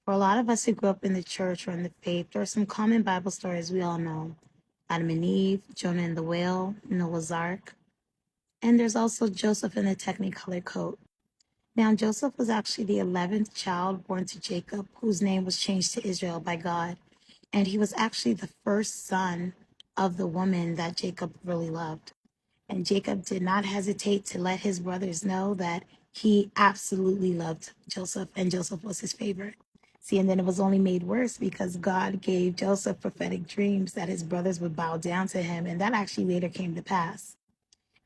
For a lot of us who grew up in the church or in the faith, there are some common Bible stories we all know. Adam and Eve, Jonah and the whale, Noah's Ark, and there's also Joseph in the technicolored coat. Now, Joseph was actually the 11th child born to Jacob, whose name was changed to Israel by God. And he was actually the first son of the woman that Jacob really loved. And Jacob did not hesitate to let his brothers know that he absolutely loved Joseph, and Joseph was his favorite. See, and then it was only made worse because God gave Joseph prophetic dreams that his brothers would bow down to him, and that actually later came to pass.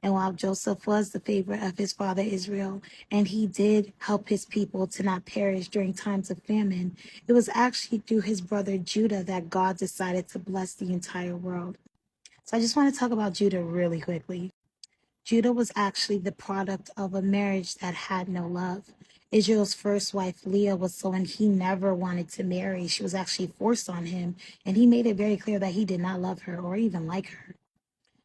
And while Joseph was the favorite of his father Israel, and he did help his people to not perish during times of famine, it was actually through his brother Judah that God decided to bless the entire world. So I just want to talk about Judah really quickly. Judah was actually the product of a marriage that had no love. Israel's first wife, Leah, was someone he never wanted to marry. She was actually forced on him, and he made it very clear that he did not love her or even like her.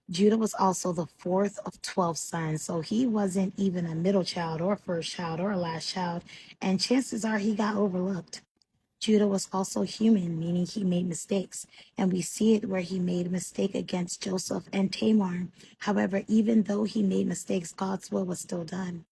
Judah was also the fourth of 12 sons, so he wasn't even a middle child or first child or a last child, and chances are he got overlooked. Judah was also human, meaning he made mistakes, and we see it where he made a mistake against Joseph and Tamar. However, even though he made mistakes, God's will was still done.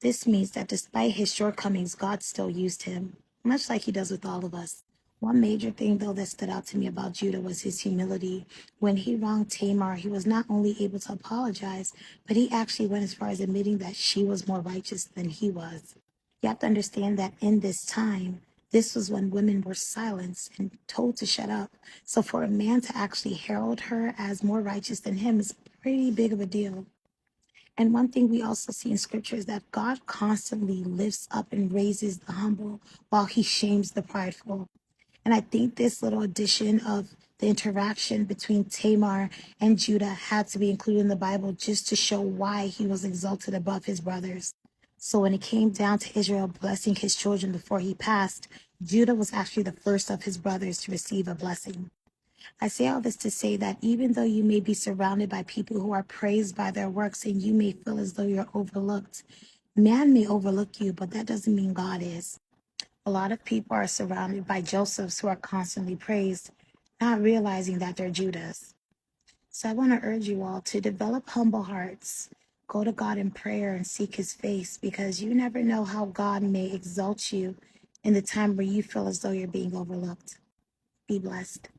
This means that despite his shortcomings, God still used him, much like he does with all of us. One major thing, though, that stood out to me about Judah was his humility. When he wronged Tamar, he was not only able to apologize, but he actually went as far as admitting that she was more righteous than he was. You have to understand that in this time, this was when women were silenced and told to shut up. So for a man to actually herald her as more righteous than him is pretty big of a deal. And one thing we also see in scripture is that God constantly lifts up and raises the humble while he shames the prideful. And I think this little addition of the interaction between Tamar and Judah had to be included in the Bible just to show why he was exalted above his brothers. So when it came down to Israel blessing his children before he passed, Judah was actually the first of his brothers to receive a blessing. I say all this to say that even though you may be surrounded by people who are praised by their works and you may feel as though you're overlooked, man may overlook you, but that doesn't mean God is. A lot of people are surrounded by Josephs who are constantly praised, not realizing that they're Judas. So I want to urge you all to develop humble hearts. Go to God in prayer and seek his face, because you never know how God may exalt you in the time where you feel as though you're being overlooked. Be blessed.